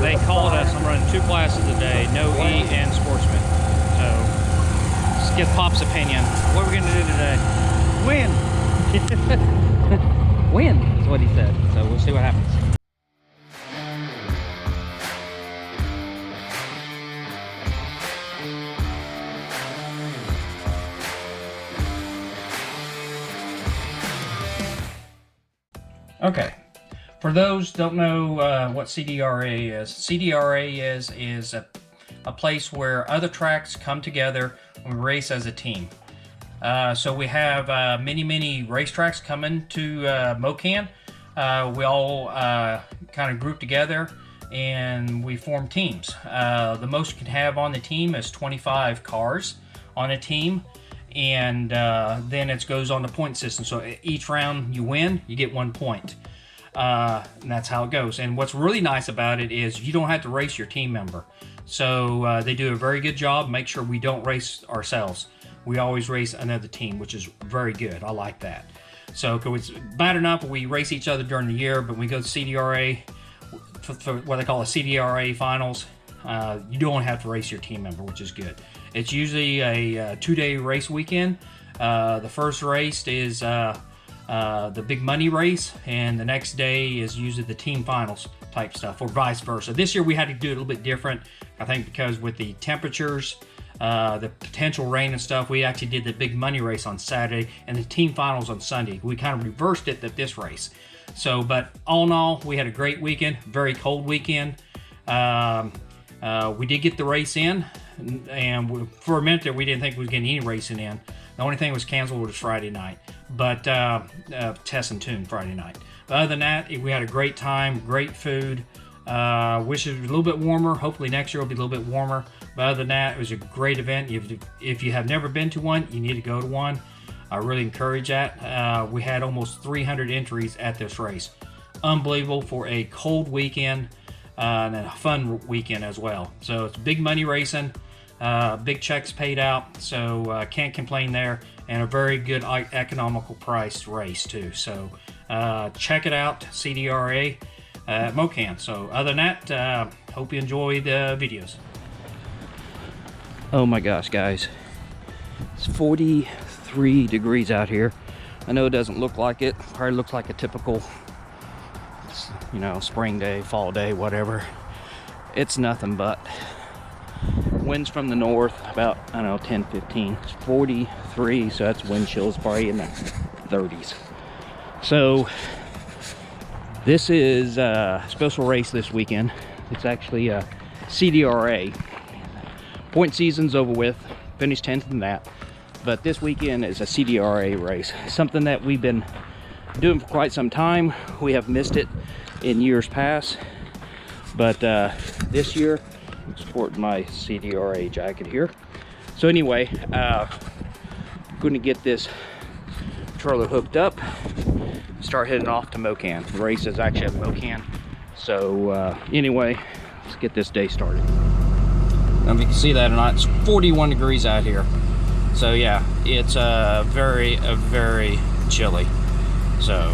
they called us. I'm running 2 classes a day, no E and sportsman. So let's get Pop's opinion. What are we going to do today? Win. Win is what he said. So we'll see what happens. Okay. For those who don't know what CDRA is a place where other tracks come together and race as a team. So we have many racetracks coming to Mokan. We all kind of group together and we form teams. The most you can have on the team is 25 cars on a team, and then it goes on the point system. So each round you win, you get 1 point. And that's how it goes. And what's really nice about it is you don't have to race your team member. So they do a very good job. Make sure we don't race ourselves. We always race another team, which is very good. I like that. So it's bad enough we race each other during the year, but when we go to CDRA, for what they call a CDRA finals, you don't have to race your team member, which is good. It's usually a 2-day race weekend. The first race is the big money race, and the next day is usually the team finals type stuff, or vice versa. This year we had to do it a little bit different, I think, because with the temperatures, the potential rain and stuff, we actually did the big money race on Saturday and the team finals on Sunday. We kind of reversed it at this race. So, but all in all, we had a great weekend, very cold weekend. We did get the race in, and for a minute there, we didn't think we was getting any racing in. The only thing that was canceled was Friday night, but test and tune Friday night. But other than that, we had a great time, great food. Wish it was a little bit warmer. Hopefully next year will be a little bit warmer. But other than that, it was a great event. If you have never been to one, you need to go to one. I really encourage that. We had almost 300 entries at this race. Unbelievable for a cold weekend and a fun weekend as well. So it's big money racing. Big checks paid out, so can't complain there, and a very good economical priced race too. So check it out, CDRA at Mokan. So other than that, hope you enjoy the videos. Oh my gosh, guys, it's 43 degrees out here. I know it doesn't look like it. Probably looks like a typical, you know, spring day, fall day, whatever. It's nothing but winds from the north, about, I don't know, 10, 15. It's 43, so that's wind chills probably in the 30s. So this is a special race this weekend. It's actually a CDRA. Point season's over with, finished 10th in that. But this weekend is a CDRA race, something that we've been doing for quite some time. We have missed it in years past, but this year, I'm sporting my CDRA jacket here. So anyway, I'm going to get this trailer hooked up, start heading off to Mokan. The race is actually at Mokan. So anyway, let's get this day started. Now, if you can see that or not, it's 41 degrees out here. So yeah, it's very chilly. So,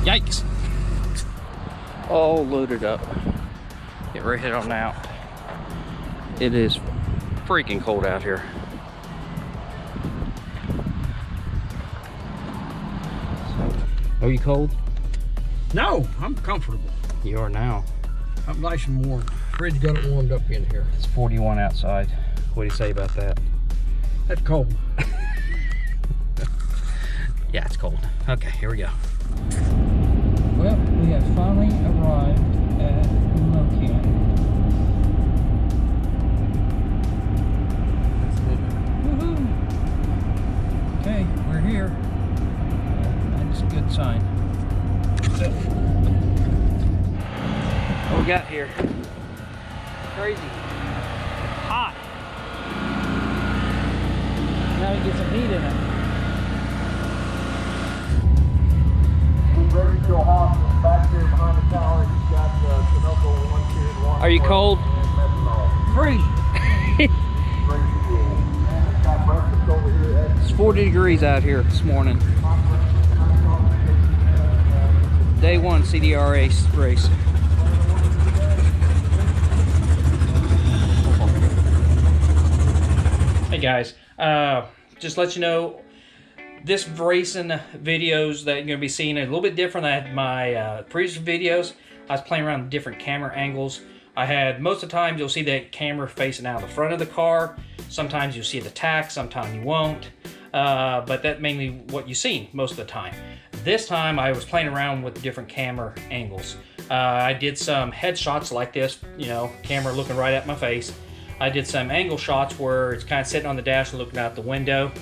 yikes. All loaded up. Get ready to head on out. It is freaking cold out here. Are you cold? No, I'm comfortable. You are now. I'm nice and warm. Fridge got it warmed up in here. It's 41 outside. What do you say about that? That's cold. Yeah, it's cold. Okay, here we go. Well, we have finally arrived at Mokan. Woohoo! Okay, we're here. That's a good sign. So, what we got here? Crazy. Hot. Now we get some heat in it. Back there behind the tower, you've got Sunoco 1 Are you cold? Freezing. It's 40 degrees out here this morning. Day 1 CDRA race. guys, just let you know, this racing videos that you're going to be seeing are a little bit different than my previous videos. I was playing around with different camera angles. I had, most of the time you'll see that camera facing out of the front of the car. Sometimes you'll see the tack, sometimes you won't. But that's mainly what you see most of the time. This time I was playing around with different camera angles. I did some headshots like this, you know, camera looking right at my face. I did some angle shots where it's kind of sitting on the dash and looking out the window.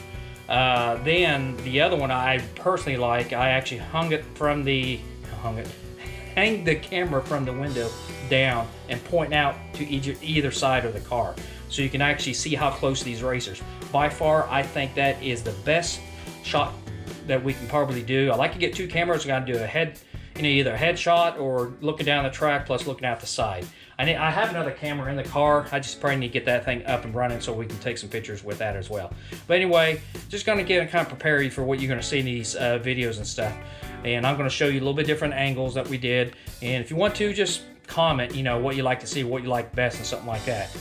Then the other one I personally like, I actually hang the camera from the window down and point out to either side of the car, so you can actually see how close these racers. By far, I think that is the best shot that we can probably do. I like to get two cameras. I got to do a head, you know, either a headshot or looking down the track plus looking out the side. I have another camera in the car. I just probably need to get that thing up and running so we can take some pictures with that as well. But anyway, just going to get and kind of prepare you for what you're going to see in these videos and stuff. And I'm going to show you a little bit different angles that we did. And if you want to, just comment, you know, what you like to see, what you like best, and something like that.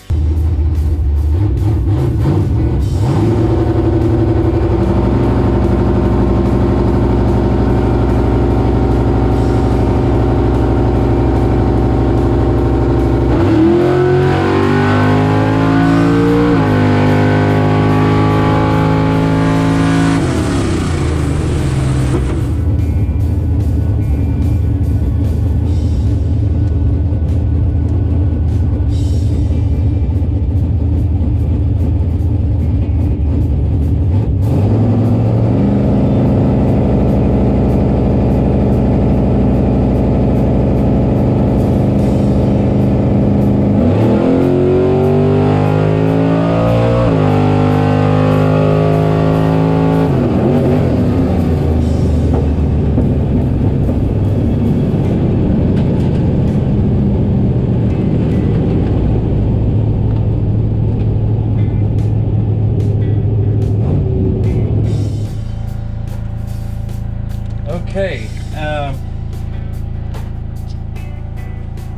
Okay, let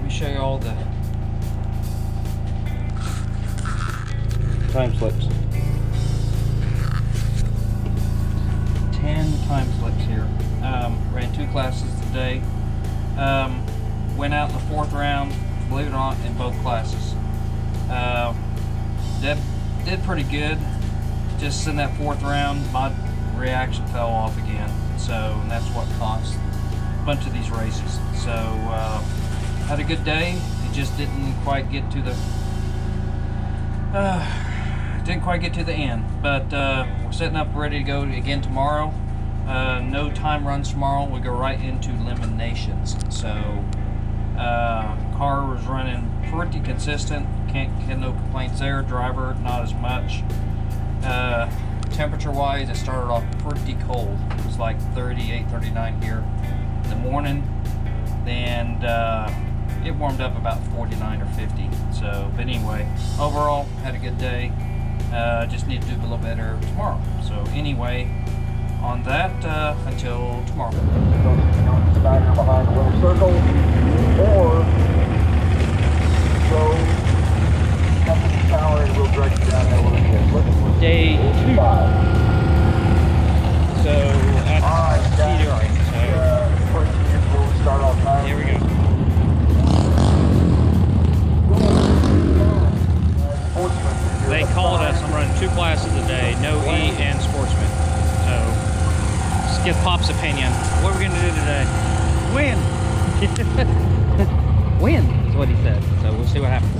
me show you all the time slips. 10 time slips here. Ran 2 classes today. Went out in the 4th round, believe it or not, in both classes. Did pretty good. Just in that 4th round, my reaction fell off again. So, and that's what cost a bunch of these races. So, had a good day. It just didn't quite get to the end. But we're setting up ready to go again tomorrow. No time runs tomorrow. We go right into eliminations. So, car was running pretty consistent. Can't get no complaints there. Driver, not as much. Temperature wise, it started off pretty cold. It was like 38, 39 here in the morning. And it warmed up about 49 or 50. So, but anyway, overall, had a good day. Just need to do a little better tomorrow. So anyway, on that, until tomorrow. Stagger behind the little circle, or go up to the tower and we'll direct you down there a little bit. Day 2. So at CDRA. We'll start off now. Here we go. They called us. I'm running 2 classes a day, no E and sportsman. So just get Pop's opinion. What are we gonna do today? Win. Win is what he said. So we'll see what happens.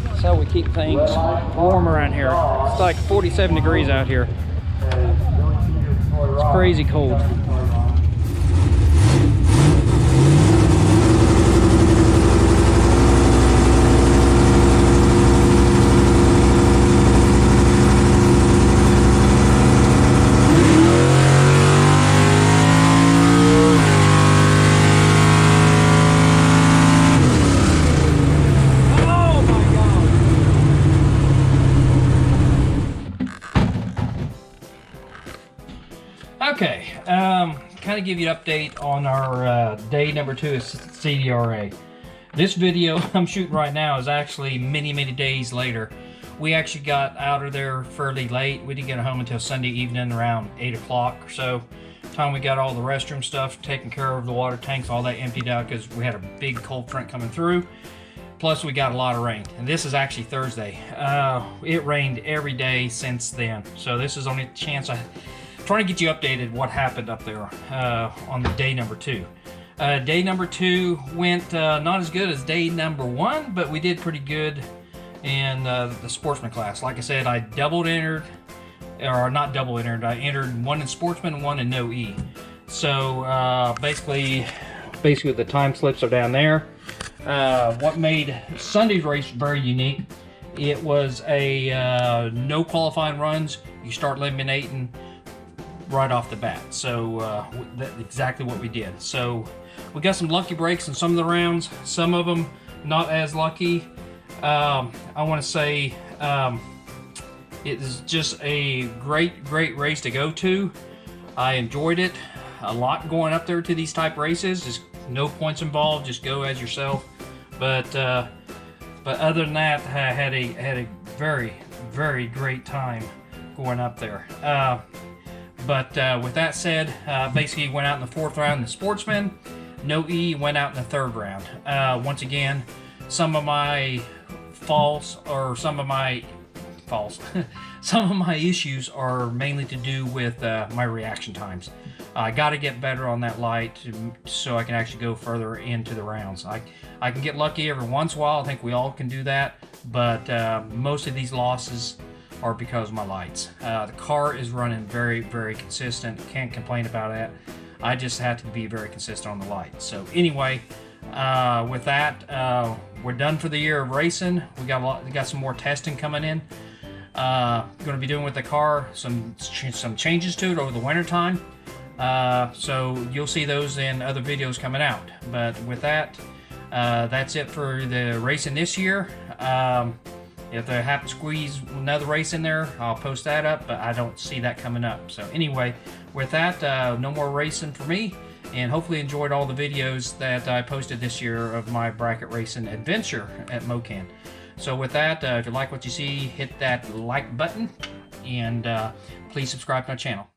That's how we keep things warm around here. It's like 47 degrees out here. It's crazy cold. kind of give you an update on our day number 2 of CDRA. This video I'm shooting right now is actually many days later. We actually got out of there fairly late. We didn't get home until Sunday evening around 8 o'clock or so. Time we got all the restroom stuff taken care of, the water tanks, all that emptied out because we had a big cold front coming through. Plus we got a lot of rain, and this is actually Thursday. It rained every day since then, so this is only a chance I'm trying to get you updated what happened up there on the day number 2. Day number 2 went not as good as day number 1, but we did pretty good in the sportsman class. Like I said, I double entered, or not double entered, I entered 1 in sportsman and 1 in no E. So basically the time slips are down there. What made Sunday's race very unique, it was a no qualifying runs. You start eliminating right off the bat. So that's exactly what we did. So we got some lucky breaks in some of the rounds, some of them not as lucky. I want to say it is just a great race to go to. I enjoyed it a lot going up there to these type races. Just no points involved, just go as yourself. But other than that, I had a very great time going up there. But with that said, basically went out in the 4th round in the sportsman. No E went out in the 3rd round. Once again, some of my some of my issues are mainly to do with my reaction times. I got to get better on that light so I can actually go further into the rounds. I can get lucky every once in a while. I think we all can do that, but most of these losses are because of my lights. The car is running very consistent. Can't complain about that. I just have to be very consistent on the lights. So anyway, with that, we're done for the year of racing. We got some more testing coming in. Going to be doing with the car some changes to it over the winter time. So you'll see those in other videos coming out. But with that, that's it for the racing this year. If they happen to squeeze another race in there, I'll post that up, but I don't see that coming up. So anyway, with that, no more racing for me, and hopefully enjoyed all the videos that I posted this year of my bracket racing adventure at Mokan. So with that, if you like what you see, hit that like button, and please subscribe to my channel.